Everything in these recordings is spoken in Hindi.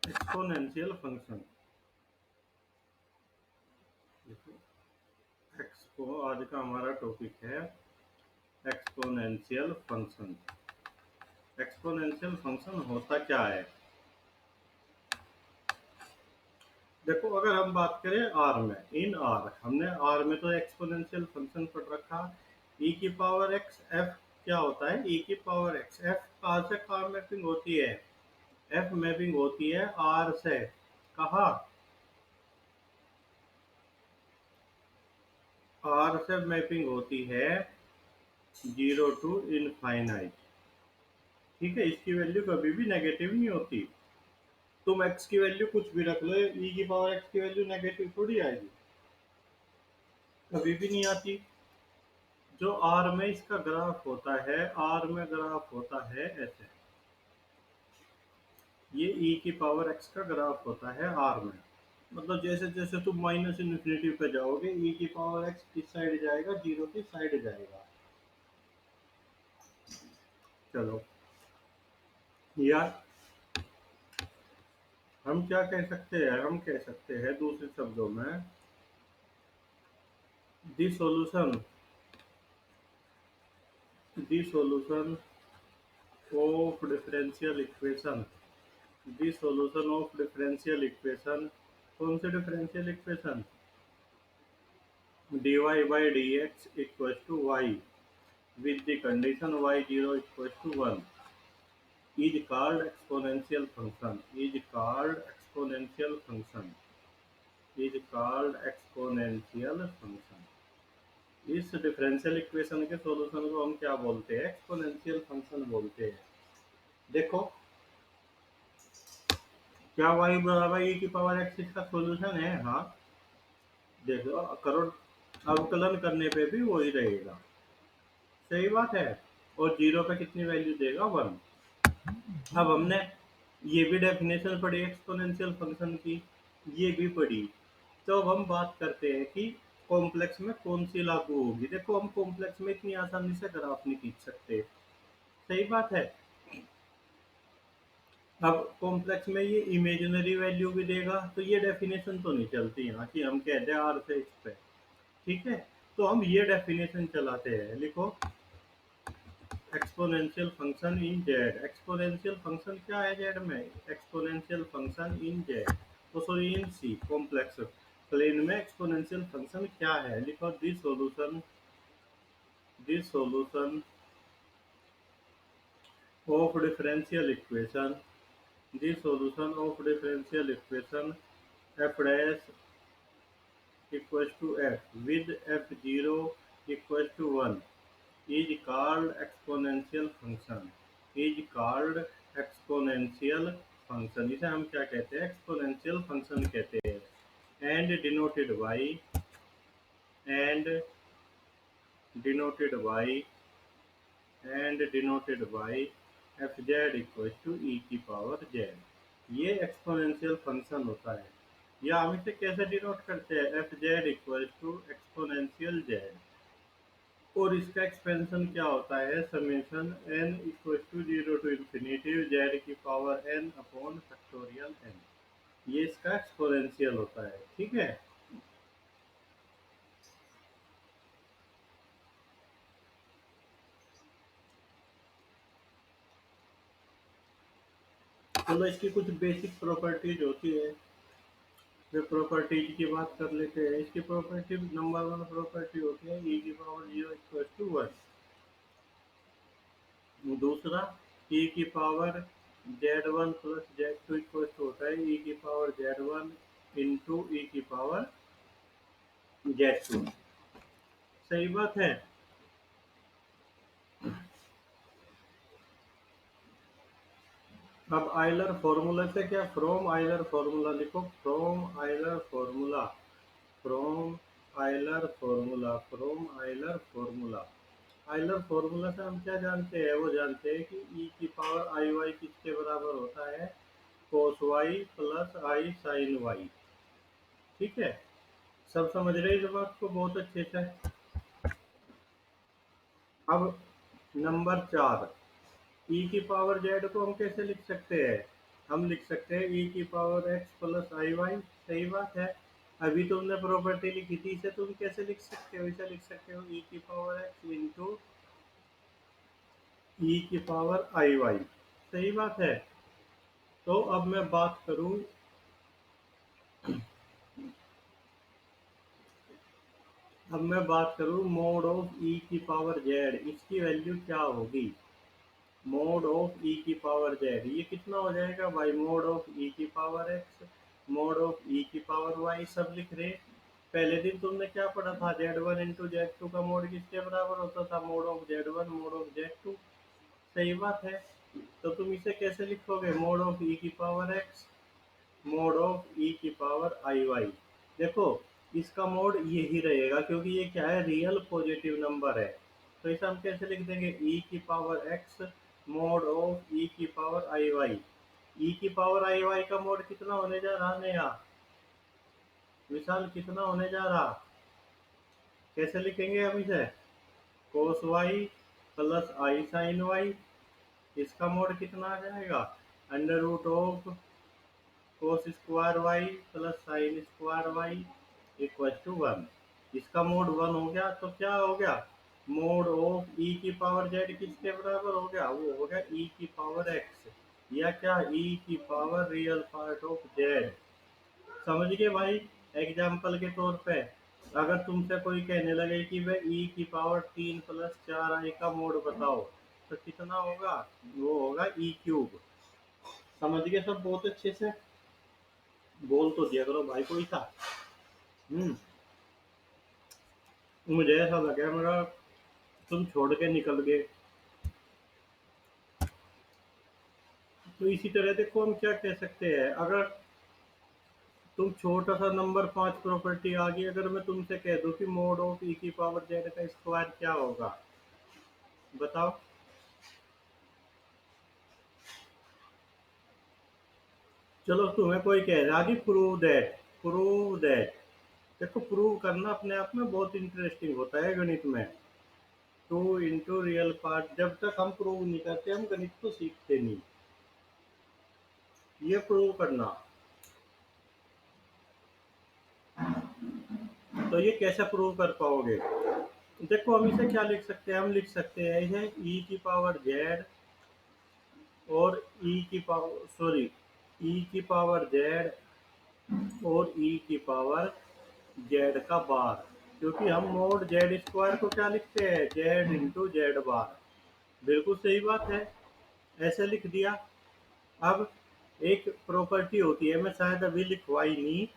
Exponential function. एक्सपो आज का हमारा टॉपिक है एक्सपोनेंशियल फंक्शन। एक्सपोनेंशियल फंक्शन होता क्या है? देखो, अगर हम बात करें आर में, इन आर हमने आर में तो एक्सपोनेंशियल फंक्शन पढ़ रखा। ई की पावर एक्स एफ क्या होता है? ई की पावर एक्स एफ कहाँ से कहाँ मैपिंग होती है? एफ मैपिंग होती है आर से। कहाँ? आर से मैपिंग होती है 0 टू इनफाइनाइट। ठीक है, इसकी वैल्यू कभी भी नेगेटिव नहीं होती। तुम x की वैल्यू कुछ भी रख लो, e की पावर x की वैल्यू नेगेटिव थोड़ी आएगी, कभी भी नहीं आती। जो r में इसका ग्राफ होता है, r में ग्राफ होता है ऐसे। ये e की पावर x का ग्राफ होता है r में। मतलब जैसे जैसे तुम माइनस इन्फिनिटी पे जाओगे, e की पावर x किस साइड जाएगा? जीरो की साइड जाएगा। चलो, या हम क्या कह सकते हैं? हम कह सकते हैं दूसरे शब्दों में, the solution the solution of differential equation. The solution of differential equation. कौन से differential equation? dy by D X equal to Y with the condition y0 equals to 1 is called exponential function is called exponential function is called exponential function। इस डिफरेंशियल इक्वेशन के सॉल्यूशन को हम क्या बोलते हैं? एक्सपोनेंशियल फंक्शन बोलते हैं। देखो, क्या y बराबर e की पावर x इसका सॉल्यूशन है? हाँ, देखो, करोड़ अवकलन करने पे भी वही रहेगा। सही बात है। और जीरो पे कितनी वैल्यू देगा? 1। अब हमने ये भी डेफिनेशन पढ़ी एक्सपोनेंशियल फंक्शन की, ये भी पढ़ी। तो अब हम बात करते हैं कि कॉम्प्लेक्स में कौन सी लागू होगी। देखो, हम कॉम्प्लेक्स में इतनी आसानी से ग्राफ नहीं खींच सकते। सही बात है। अब कॉम्प्लेक्स में ये इमेजिनरी वैल्यू भी देगा, तो ये डेफिनेशन तो नहीं चलती यहाँ कि हम कहते हैं आर से इस पे। ठीक है, तो हम ये डेफिनेशन चलाते हैं। लिखो, exponential function in Z. Exponential function क्या है जेड में? एक्सपोनेंशियल फंक्शन इन जेड, तो sorry in C complex plane में एक्सपोनेंशियल फंक्शन क्या है? लिखो, the solution of differential equation the solution of differential equation F dash equal to F with F zero equal to 1 is called exponential function is called exponential function। इसे हम क्या कहते हैं? एक्सपोनेंशियल फंक्शन कहते हैं। And denoted by and denoted by and denoted by f z equal to e की पावर जेड। ये एक्सपोनेंशियल फंक्शन होता है। या हम इसे कैसे डिनोट करते हैं? F z equal to exponential z. और इसका एक्सपेंशन क्या होता है? Summation n equal to 0 to infinity z की power n upon factorial n। ये इसका एक्सपोनेंशियल होता है। ठीक है, चलो इसकी कुछ बेसिक प्रॉपर्टीज होती है, जो प्रॉपर्टीज की बात कर लेते हैं। इसकी प्रॉपर्टी नंबर 1 प्रॉपर्टी होती है e की पावर 0 इक्वल टू 1। दूसरा, e की power z1 plus z2 equal to होता है e की पावर z1 इंटू e की पावर z2। सही बात है। अब आयलर फॉर्मूला से क्या? फ्रॉम आयलर फॉर्मूला लिखो, from Euler formula from Euler formula from Euler formula Euler formula से हम क्या जानते हैं? वो जानते हैं कि e की पावर आई वाई किसके बराबर होता है? cos y plus I sine Y. ठीक है, सब समझ रहे हैं इस बात को बहुत अच्छे से। अब नंबर 4, e की पावर z को हम कैसे लिख सकते हैं? हम लिख सकते हैं ई की पावर एक्स प्लस आई वाई। सही बात है। अभी तुमने प्रॉपर्टी लिखी थी, इसे तुम कैसे लिख सकते हो? इसे लिख सकते हो ई की पावर एक्स इंटू ई की पावर आई वाई। सही बात है। तो अब मैं बात करूं, मोड ऑफ ई की पावर जेड, इसकी वैल्यू क्या होगी? मोड ऑफ ई की पावर जेड, ये कितना हो जाएगा भाई? मोड ऑफ ई की power x, mode of e की पावर वाई, सब लिख रहे। पहले दिन तुमने क्या पढ़ा था? Z one into Z two का मोड किसके बराबर होता था? Mod of Z one mod of Z two. सही बात है। तो तुम इसे कैसे लिखोगे? मोड ऑफ ई की power x mode of e की पावर आई वाई। देखो, इसका मोड यही रहेगा क्योंकि ये क्या है? रियल पॉजिटिव नंबर है। तो इसे हम कैसे लिख देंगे? ई की power x mode of e की पावर आई वाई। ई की पावर आई वाई का मोड कितना होने जा रहा है? यहाँ विशाल कितना होने जा रहा? कैसे लिखेंगे हम इसे? Cos Y plus I sine Y. इसका मोड कितना आ जाएगा? Under root of cos square Y plus sine square Y equal to one. इसका मोड वन हो गया तो क्या हो गया? मोड ऑफ ई की पावर जेड किसके बराबर हो गया? वो हो गया ई की पावर एक्स, या क्या ई की power real part of Z. समझ गए भाई? एग्जाम्पल के तौर पे अगर तुमसे कोई कहने लगे कि भाई ई की पावर तीन प्लस चार आई का मोड बताओ, तो कितना होगा? वो होगा ई क्यूब। समझ गए सब बहुत अच्छे से? बोल तो दिया करो भाई कोई था। हम्म। मुझे ऐसा लगा मेरा तुम छोड़ के निकल गए। तो इसी तरह देखो हम क्या कह सकते हैं, अगर तुम छोटा सा नंबर पांच प्रॉपर्टी आ गई, अगर मैं तुमसे कह दूं कि मोड ऑफ ई की पावर जेड का स्क्वायर क्या होगा, बताओ। चलो तुम्हें कोई कह रहा कि प्रूव दैट, प्रूव दैट। देखो, प्रूव करना अपने आप में बहुत इंटरेस्टिंग होता है गणित में। टू इंटू रियल पार्ट, जब तक हम प्रूव नहीं करते हम गणित को सीखते नहीं। ये प्रूव करना। तो ये कैसे प्रूव कर पाओगे? देखो, हम इसे क्या लिख सकते हैं? हम लिख सकते हैं इसे ई की पावर जेड और ई की पावर, सॉरी, ई की पावर जेड और ई की पावर जेड का बार। क्योंकि हम मोड जेड स्क्वायर को क्या लिखते हैं? जेड इंटू जेड बार। बिल्कुल सही बात है। ऐसे लिख दिया। अब एक प्रॉपर्टी होती है, मैं शायद अभी लिखवाई नहीं।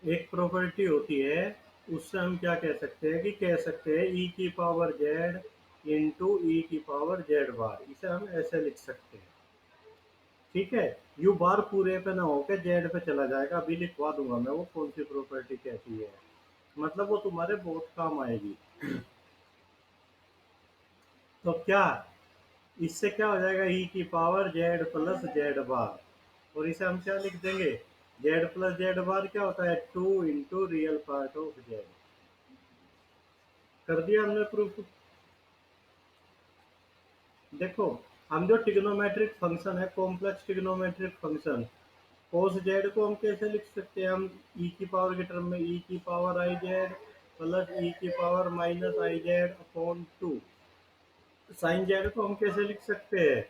एक प्रॉपर्टी होती है, उससे हम क्या कह सकते हैं? कि कह सकते हैं ई की पावर जेड इंटू ई की पावर जेड बार। इसे हम ऐसे लिख सकते हैं। ठीक है। यू बार पूरे पे ना होकर जेड पे चला जाएगा। अभी लिखवा दूंगा मैं वो कौन सी प्रॉपर्टी कहती है। मतलब वो तुम्हारे बहुत काम आएगी। तो क्या इससे क्या हो जाएगा? ई की पावर जेड प्लस जेड बार। और इसे हम क्या लिख देंगे? जेड प्लस जेड बार क्या होता है? Two into real part of Z. कर दिया हमने प्रूफ। देखो, हम जो ट्रिग्नोमेट्रिक फंक्शन है, complex trigonometric function, cos Z को हम कैसे लिख सकते हैं? हम ई की पावर के टर्म में ई की पावर आई जेड प्लस ई की power minus I Z upon two. Sine Z को हम कैसे लिख सकते हैं?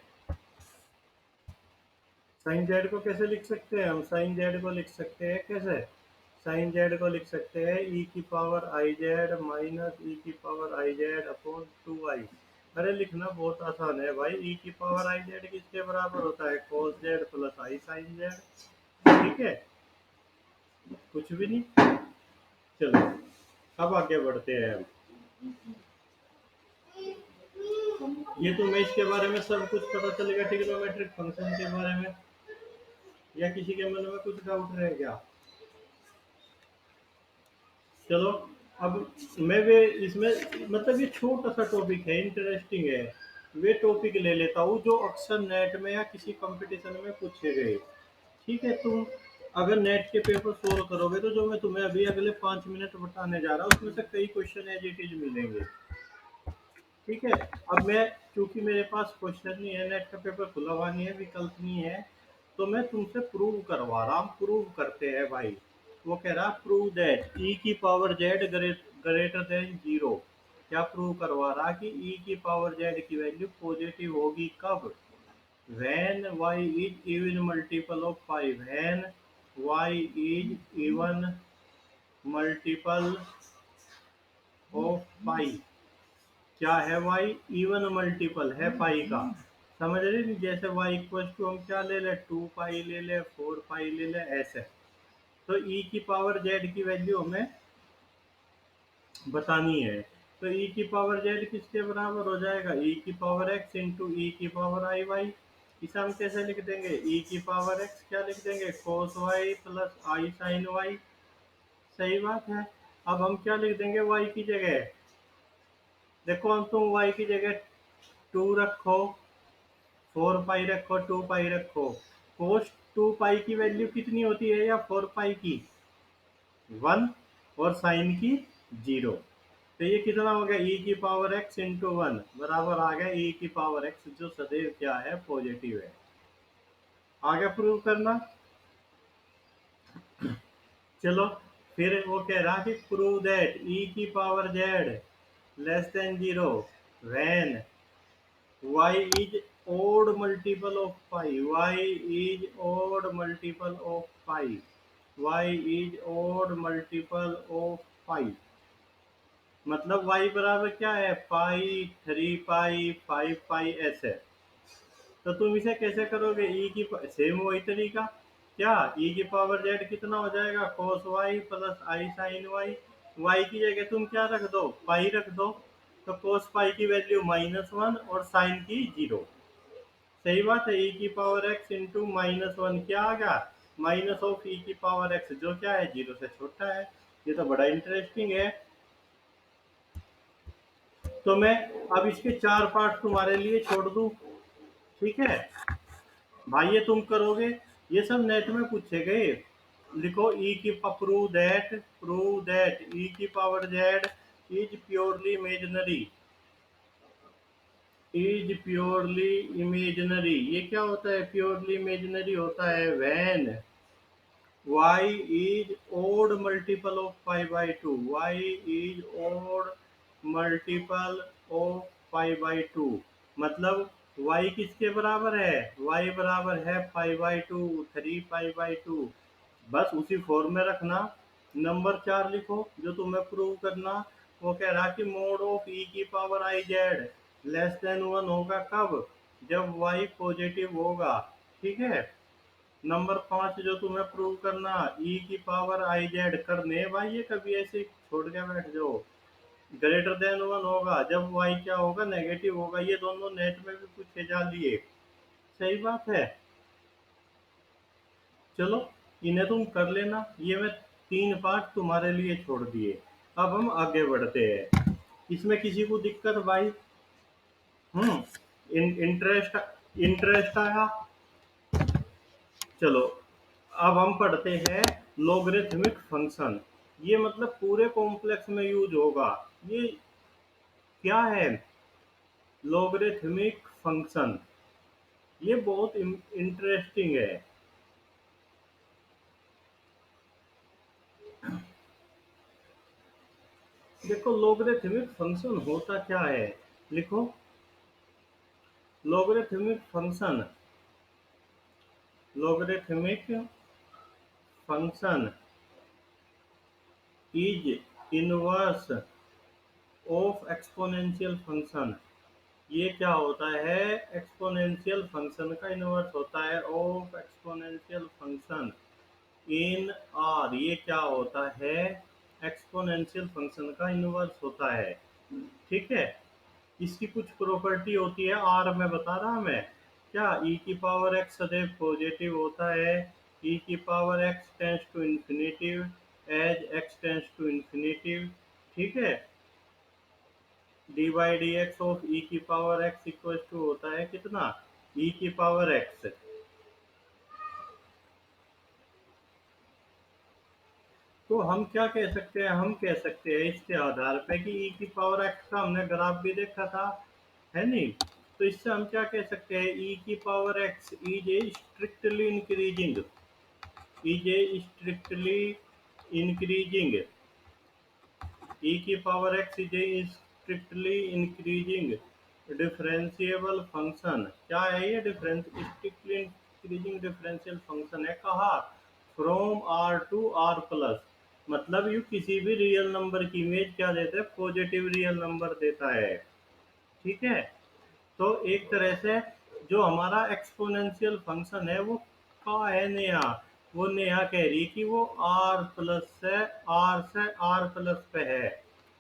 साइन जेड को कैसे लिख सकते हैं? हम साइन जेड को लिख सकते हैं कैसे? साइन जेड को लिख सकते हैं ई की पावर आई जेड माइनस ई की power I Z upon two i. अरे लिखना बहुत आसान है भाई। ई की पावर आई जेड किसके बराबर होता है? cos Z plus I sign Z. ठीक है, कुछ भी नहीं। चलो, अब आगे बढ़ते हैं हम। ये तो मैं इसके बारे में सब कुछ पता चलेगा ट्रिग्नोमेट्रिक फंक्शन के बारे में, या किसी के मन में कुछ डाउट रह गया? चलो, अब मैं वे इसमें, मतलब ये छोटा सा टॉपिक है, इंटरेस्टिंग है। वे टॉपिक ले लेता हूँ जो अक्सर नेट में या किसी कंपटीशन में पूछे गए। ठीक है, तुम अगर नेट के पेपर सोल्व करोगे तो जो मैं तुम्हें अभी अगले 5 मिनट बताने जा रहा हूँ उसमें से कई क्वेश्चन एज इट इज मिलेंगे। ठीक है। अब मैं, चूंकि मेरे पास क्वेश्चन नहीं है, नेट का पेपर खुला हुआ नहीं है, विकल्प नहीं है, तो मैं तुमसे प्रूव करवा रहा हूँ। प्रूव करते हैं भाई। वो कह रहा प्रूव दैट ई की power Z greater than zero. क्या प्रूव करवा रहा कि ई की पावर जेड की वैल्यू पॉजिटिव होगी कब? when y is even multiple of 5, when y is even multiple of pi। क्या है y? इवन मल्टीपल है पाई का। समझ रहे नहीं? जैसे y इक्वल टू हम क्या ले ले, 2 पाई ले ले, 4 पाई ले ले, ऐसे। तो e की पावर z की वैल्यू हमें बतानी है। तो e की पावर z किसके बराबर हो जाएगा? e की पावर x इंटू ई की पावर आई वाई। इसे हम कैसे लिख देंगे? e की पावर x क्या लिख देंगे? cos y plus I sign y। सही बात है। अब हम क्या लिख देंगे y की जगह? देखो, हम तुम y की जगह 2 रखो, 4 पाई रखो, 2 पाई रखो। कोस 2 पाई की वैल्यू कितनी होती है, या 4 पाई की? 1। और साइन की 0। तो ये कितना हो गया? ई की पावर एक्स इंटू 1 बराबर आ गया ई की पावर एक्स, जो सदैव क्या है? पॉजिटिव है। आगे प्रूव करना। चलो, फिर वो कह रहा कि प्रूव दैट ई की power Z less than zero when y is odd multiple of pi, y is odd multiple of pi, y is odd multiple of pi। मतलब y बराबर क्या है? पाई, 3 पाई, 5 पाई, ऐसे। तो तुम इसे कैसे करोगे? ई की सेम वही तरीका। क्या ई की पावर जेड कितना हो जाएगा? cos y plus I sine Y. Y की जगह तुम क्या रख दो? पाई रख दो। तो cos पाई की वैल्यू -1 और साइन की 0। सही बात है। ई की पावर एक्स इंटू -1 क्या आ गया? माइनस ऑफ ई की पावर एक्स, जो क्या है? 0 से छोटा है। ये तो बड़ा इंटरेस्टिंग है। तो मैं अब इसके 4 पार्ट तुम्हारे लिए छोड़ दूं। ठीक है भाई, ये तुम करोगे। ये सब नेट में पूछे गए। लिखो ई की प्रूव दैट ई की power Z is purely imaginary. Is purely imaginary, ये क्या होता है? प्योरली इमेजिनरी होता है when y is odd multiple of pi by 2, y is odd multiple of pi by 2। मतलब y किसके बराबर है? y बराबर है pi/2, 3 पाई/2। बस उसी फॉर्म में रखना। नंबर 4 लिखो जो तुम्हें प्रूव करना। वो कह रहा कि मोड ऑफ ई की power I Z less than 1 होगा कब? जब y पॉजिटिव होगा। ठीक है। नंबर 5 जो तुम्हें प्रूव करना, ई की पावर आई जेड करने भाई, ये कभी ऐसे छोड़ के बैठ जाओ। ग्रेटर देन 1 होगा जब वाई क्या होगा? नेगेटिव होगा। ये दोनों नेट में भी पूछे जा लिए। सही बात है। चलो, इन्हें तुम कर लेना। ये मैं 3 पार्ट तुम्हारे लिए छोड़ दिए। अब हम आगे बढ़ते हैं। इसमें किसी को दिक्कत भाई? इंटरेस्ट इंटरेस्ट आया? चलो, अब हम पढ़ते हैं लॉगरिथमिक फंक्शन। ये मतलब पूरे कॉम्प्लेक्स में यूज होगा। ये क्या है? Logarithmic function. ये बहुत इंटरेस्टिंग है। देखो, लॉगरिथमिक फंक्शन होता क्या है? लिखो, logarithmic function, logarithmic function is inverse of exponential function. ये क्या होता है? एक्सपोनेंशियल फंक्शन का इनवर्स होता है of exponential function in are. ये क्या होता है? एक्सपोनेंशियल फंक्शन का इनवर्स होता है। ठीक है। इसकी कुछ प्रॉपर्टी होती है, आर में बता रहा मैं। क्या ई की पावर एक्स सदैव पॉजिटिव होता है? ई की power x tends to infinitive as x tends to infinitive. ठीक है। D by D x of e की पावर एक्स इक्वल टू होता है कितना? ई की पावर एक्स। तो हम क्या कह सकते हैं, हम कह सकते हैं इसके आधार पे कि ई की पावर एक्स का हमने ग्राफ भी देखा था, है नहीं। तो इससे हम क्या कह सकते हैं, ई की power x is a strictly increasing, is a strictly increasing, e की power x is a strictly increasing differentiable function. क्या है ये, difference strictly increasing differential function है, कहा from R to R plus. मतलब यू किसी भी रियल नंबर की इमेज क्या देता है, पॉजिटिव रियल नंबर देता है। ठीक है। तो एक तरह से जो हमारा एक्सपोनेंशियल फंक्शन है वो का है नेहा, वो नेहा कह रही कि वो आर प्लस से आर प्लस पे है।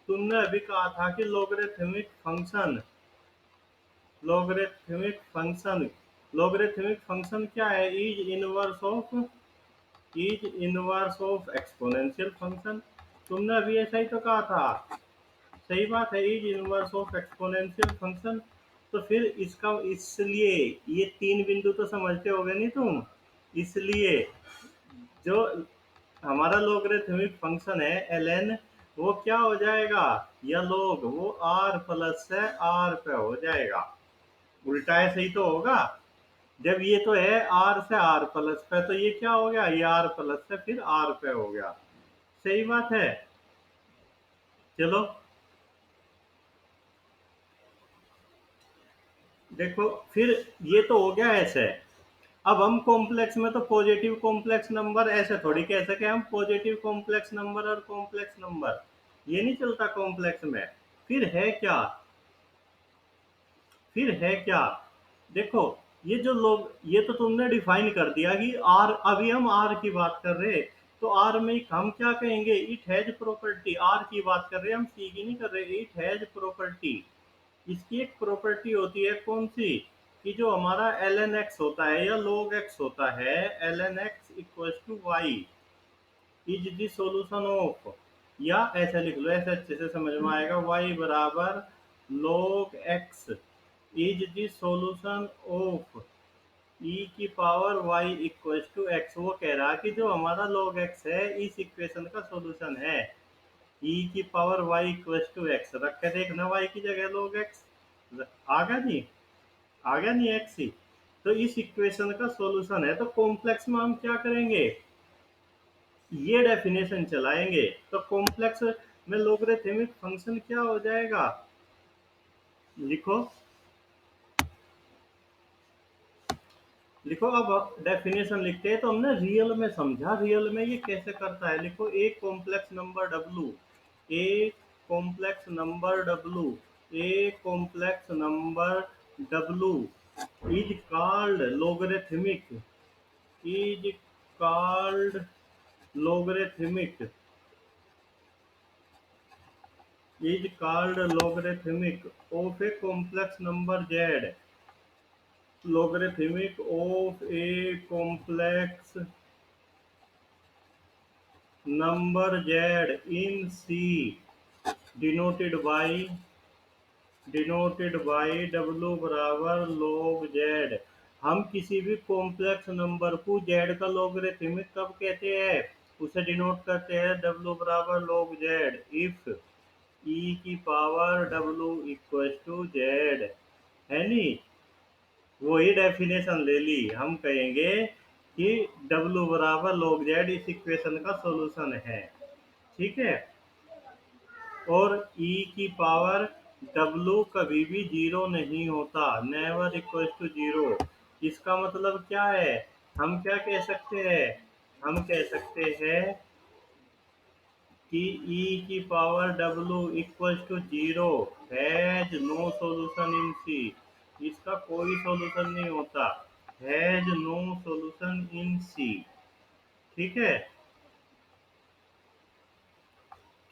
तुमने अभी कहा था कि logarithmic function, logarithmic function, logarithmic function क्या है, is inverse of exponential function. तुमने अभी ऐसा ही तो कहा था। सही बात है, is inverse of exponential function. तो फिर इसका, इसलिए ये तीन बिंदु तो समझते होगे नहीं तुम। इसलिए जो हमारा लोगरिथमिक फंक्शन है ln, वो क्या हो जाएगा, या लोग वो r प्लस से r पे हो जाएगा। उल्टा है, सही तो होगा। जब ये तो है r से r प्लस पे, तो ये क्या हो गया, ये r प्लस से फिर r पे हो गया। सही बात है। चलो देखो, फिर ये तो हो गया ऐसे। अब हम कॉम्प्लेक्स में तो पॉजिटिव कॉम्प्लेक्स नंबर ऐसे थोड़ी कह सके हम, पॉजिटिव कॉम्प्लेक्स नंबर और कॉम्प्लेक्स नंबर ये नहीं चलता कॉम्प्लेक्स में। फिर है क्या, फिर है क्या, देखो ये जो लोग, ये तो तुमने डिफाइन कर दिया कि आर, अभी हम आर की बात कर रहे, तो आर में हम क्या कहेंगे, इट हैज प्रॉपर्टी। आर की बात कर रहे हैं हम, सी की नहीं कर रहे। इट हैज प्रॉपर्टी, इसकी एक प्रॉपर्टी होती है कौन सी, कि जो हमारा एल एन एक्स होता है या log एक्स होता है, L N X equal to Y is the solution of, या ऐसा लिख लो, ऐसे अच्छे से समझ में आएगा, वाई बराबर log x is the solution of e की power Y equal to x. वो कह रहा है कि जो हमारा log एक्स है इस इक्वेशन का सॉल्यूशन है। ई की power Y equal to X रख के देखना, वाई की जगह log एक्स आ गया नहीं, आ गया नहीं एक्स ही। तो इस इक्वेशन का सॉल्यूशन है। तो कॉम्प्लेक्स में हम क्या करेंगे, ये डेफिनेशन चलाएंगे। तो कॉम्प्लेक्स में लोगरिथमिक फंक्शन क्या हो जाएगा, लिखो, लिखो। अब डेफिनेशन लिखते हैं, तो हमने रियल में समझा, रियल में ये कैसे करता है। लिखो, एक complex number W, a complex number W, a complex number W is called logarithmic, is called logarithmic, is called logarithmic of a complex number z, logarithmic of a complex number z in C, denoted by, denoted by w बराबर log z। हम किसी भी कॉम्प्लेक्स नंबर को z का लोगरिथमिक कब कहते हैं, उसे डिनोट करते हैं w बराबर log z इफ ई की power w equal to Z, है नी। वही डेफिनेशन ले ली, हम कहेंगे कि w बराबर log z इस इक्वेशन का सॉल्यूशन है। ठीक है। और e की पावर w कभी भी जीरो नहीं होता, नेवर इक्वल टू जीरो। इसका मतलब क्या है, हम क्या कह सकते हैं, हम कह सकते हैं कि e की power w equal to zero has no solution in C, इसका कोई सॉल्यूशन नहीं होता, has no solution in C. ठीक है,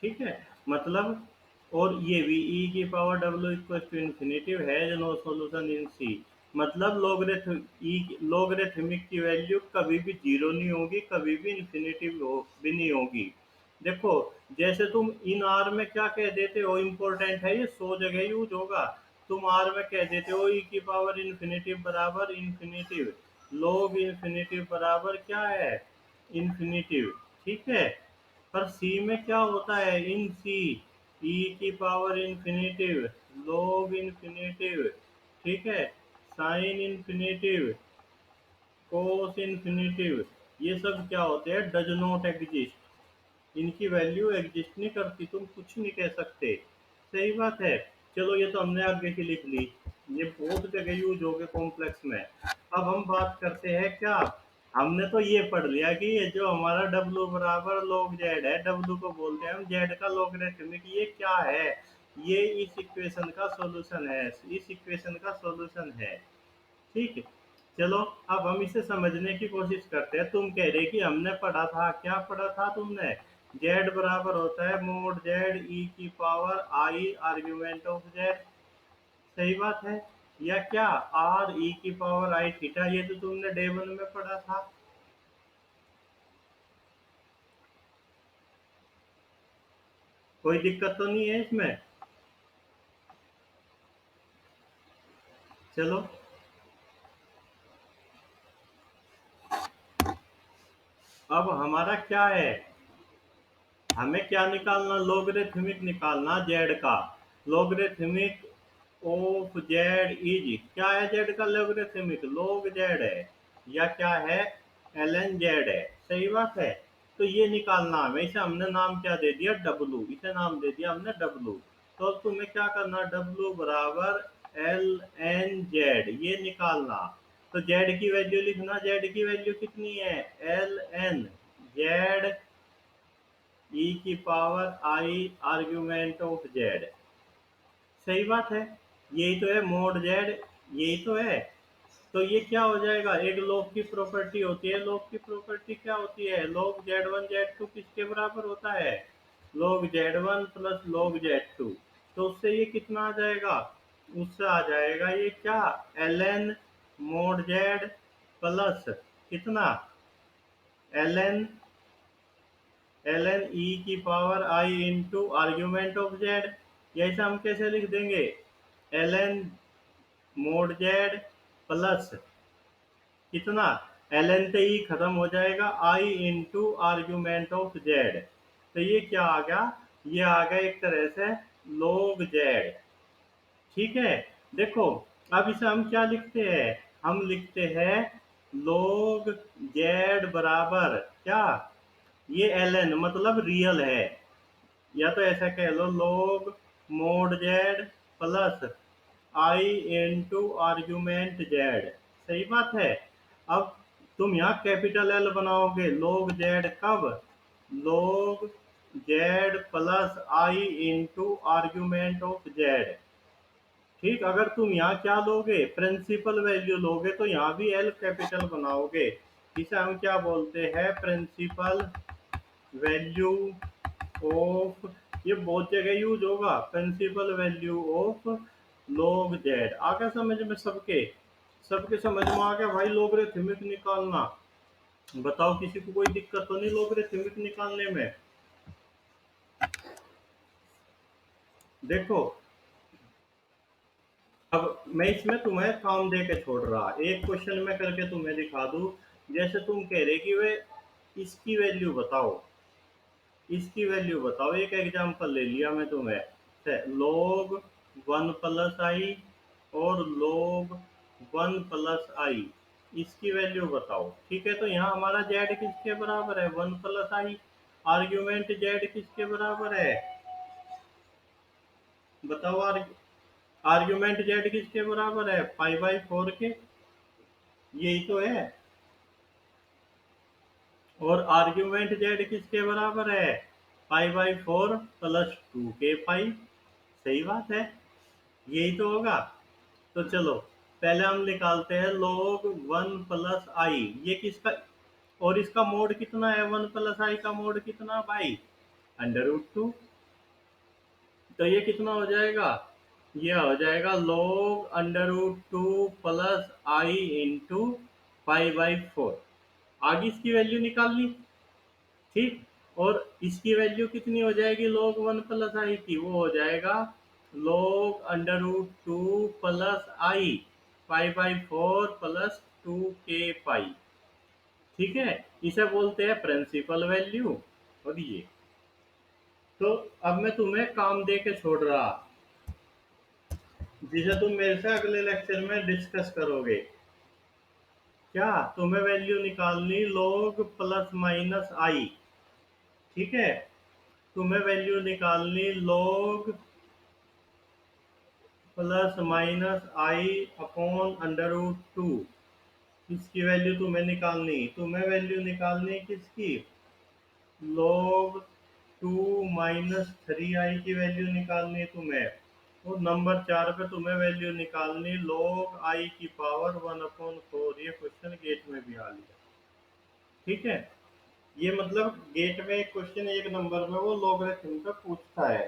ठीक है, मतलब, और ये भी e की power w equal to infinity has no solution in C. मतलब लोगरिथमिक की वैल्यू कभी भी जीरो नहीं होगी, कभी भी इन्फिनिटी भी नहीं होगी। देखो, जैसे तुम इन आर में क्या कह देते हो, इम्पोर्टेंट है ये, 100 जगह यूज होगा। तुम आर में कह देते हो ई की पावर इन्फिनिटी बराबर इन्फिनिटिव, लोग इन्फिनिटिव बराबर क्या है, इन्फिनिटिव। ठीक है। पर सी में क्या होता है, इन सी ई की पावर इन्फिनेटिव, लॉग इन्फिनेटिव, ठीक है, साइन इन्फिनेटिव, कोस इन्फिनेटिव, ये सब क्या होते हैं, डज नॉट एग्जिस्ट। इनकी वैल्यू एग्जिस्ट नहीं करती, तुम कुछ नहीं कह सकते। सही बात है। चलो ये तो हमने आगे की लिख ली, ये बहुत जगह यूज हो गए कॉम्प्लेक्स में। अब हम बात करते हैं क्या, हमने तो ये पढ़ लिया कि ये जो हमारा W बराबर log z है, W को बोलते हैं हम z का लॉगरिथमिक, ये क्या है, ये इस इक्वेशन का सॉल्यूशन है, इस इक्वेशन का सॉल्यूशन है। ठीक है। चलो अब हम इसे समझने की कोशिश करते हैं। तुम कह रहे कि हमने पढ़ा था, क्या पढ़ा था तुमने, z बराबर होता है मोड z ई की power I argument of z। सही बात है। या क्या, r ई की पावर आई थीटा, ये तो तुमने डे 1 में पढ़ा था। कोई दिक्कत तो नहीं है इसमें। चलो अब हमारा क्या है, हमें क्या निकालना, लोगरिथमिक निकालना जेड का। लोगरिथमिक ऑफ जेड इज, क्या है जेड का लोगरिथमिक, लोग जेड है, या क्या है, ln जेड है। सही बात है। तो ये निकालना हमें, इसे हमने नाम क्या दे दिया, डब्लू, इसे नाम दे दिया हमने डब्लू। तो अब तुम्हें क्या करना, डब्लू बराबर ln जेड, ये निकालना। तो जेड की वैल्यू लिखना, जेड की वैल्यू कितनी है, ln जेड ई की power I argument of Z. सही बात है। यही तो है मोड जेड, यही तो है। तो ये क्या हो जाएगा, एक लॉग की प्रॉपर्टी होती है, लॉग की प्रॉपर्टी क्या होती है, लॉग z1 z2 किसके बराबर होता है, log z1 plus log z2। तो उससे ये कितना आ जाएगा, उससे आ जाएगा ये क्या, ln मोड z प्लस कितना, ln ln ई की power I into argument of Z. ऐसा हम कैसे लिख देंगे, ln मोड जेड प्लस कितना, ln से ई खत्म हो जाएगा, आई इंटू आर्ग्यूमेंट ऑफ जेड। तो ये क्या आ गया, ये आ गया एक तरह से log जेड। ठीक है। देखो अब इसे हम क्या लिखते हैं, हम लिखते हैं log जेड बराबर क्या, ये ln मतलब रियल है, या तो ऐसा कह लो log मोड जेड प्लस आई इंटू आर्ग्यूमेंट जेड। सही बात है। अब तुम यहाँ कैपिटल एल बनाओगे, log जेड कब, log Z plus I into argument of Z. ठीक, अगर तुम यहाँ क्या लोगे, प्रिंसिपल वैल्यू लोगे, तो यहाँ भी एल कैपिटल बनाओगे। इसे हम क्या बोलते हैं, प्रिंसिपल वैल्यू ऑफ, ये बहुत जगह यूज होगा, principal value of log z. आ गया समझ में सबके, सबके समझ में आ गया भाई, लोगरिथमिक निकालना। बताओ किसी को कोई दिक्कत तो नहीं लोगरिथमिक निकालने में। देखो अब मैं इसमें तुम्हें काम दे के छोड़ रहा, एक क्वेश्चन में करके तुम्हें दिखा दूं। जैसे तुम कह रहे कि वे इसकी वैल्यू बताओ, इसकी वैल्यू बताओ, एक एग्जांपल ले लिया मैं तुम्हें, log 1 प्लस आई और log 1 प्लस आई, इसकी वैल्यू बताओ। ठीक है, तो यहाँ हमारा z किसके बराबर है, 1 प्लस आई, आर्ग्यूमेंट z किसके बराबर है, बताओ, आर्ग्यूमेंट z किसके बराबर है, पाई बाई 4 के, यही तो है। और आर्ग्यूमेंट z किसके बराबर है, पाई बाई 4 प्लस 2 के पाई। सही बात है, यही तो होगा। तो चलो पहले हम निकालते हैं log 1 प्लस आई, ये किसका, और इसका मोड कितना है, 1 प्लस आई का मोड कितना भाई, √2। तो ये कितना हो जाएगा, ये हो जाएगा log √2 plus I into pi by 4। आगे इसकी वैल्यू निकाल ली। ठीक, और इसकी वैल्यू कितनी हो जाएगी log 1 प्लस आई की, वो हो जाएगा log √2 plus I pi by 4 plus 2 के पाई। ठीक है, इसे बोलते हैं प्रिंसिपल वैल्यू। और ये तो अब मैं तुम्हें काम दे के छोड़ रहा, जिसे तुम मेरे से अगले लेक्चर में डिस्कस करोगे। क्या तुम्हें वैल्यू निकालनी log प्लस माइनस आई। ठीक है, तुम्हें वैल्यू निकालनी log प्लस माइनस आई अपॉन अंडर रूट टू। इसकी वैल्यू तुम्हें वैल्यू निकालनी किसकी, log टू माइनस थ्री आई की वैल्यू निकालनी तुम्हें। और नंबर 4 पे तुम्हें वैल्यू निकालनी log आई की पावर 1/4। ये क्वेश्चन गेट में भी आ लिया। ठीक है, ये मतलब गेट में एक क्वेश्चन एक नंबर में वो लॉगरिथम का पूछता है।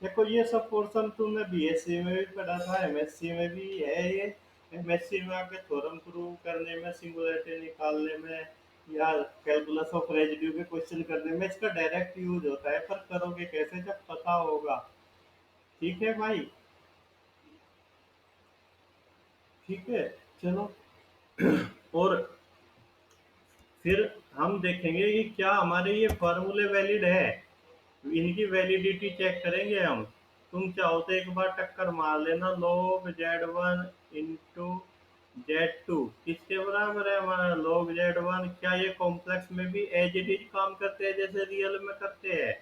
देखो ये सब पोर्शन तुमने बीएससी में भी पढ़ा था, एमएससी में भी है ये। एमएससी में आके थ्योरम प्रूव करने में, सिंगुलरिटी निकालने में, या कैलकुलस ऑफ रेजिड्यू के क्वेश्चन करने में इसका डायरेक्ट यूज होता है। पर करोगे कैसे जब पता होगा। ठीक है भाई, ठीक है, चलो। और फिर हम देखेंगे कि क्या हमारे ये फॉर्मूले वैलिड है, इनकी वैलिडिटी चेक करेंगे हम। तुम चाहो तो एक बार टक्कर मार लेना, log z1 इंटू z2 किसके बराबर है हमारा log z1। क्या ये कॉम्प्लेक्स में भी एज इट इज काम करते हैं जैसे रियल में करते हैं।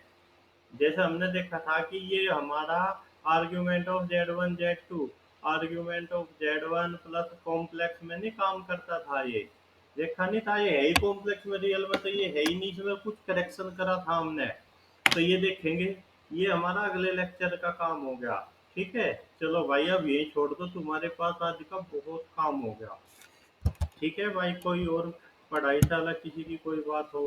जैसे हमने देखा था कि ये हमारा argument of z1 z2 argument of z1 plus complex में नहीं काम करता था। ये देखा नहीं था, ये है ही कॉम्प्लेक्स में, रियल में तो ये है ही नहीं, इसमें कुछ करेक्शन करा था हमने। तो ये देखेंगे, ये हमारा अगले लेक्चर का काम हो गया। ठीक है, चलो भाई अब यही छोड़ दो, तुम्हारे पास आज का बहुत काम हो गया। ठीक है भाई, कोई और पढ़ाई शाला किसी की कोई बात हो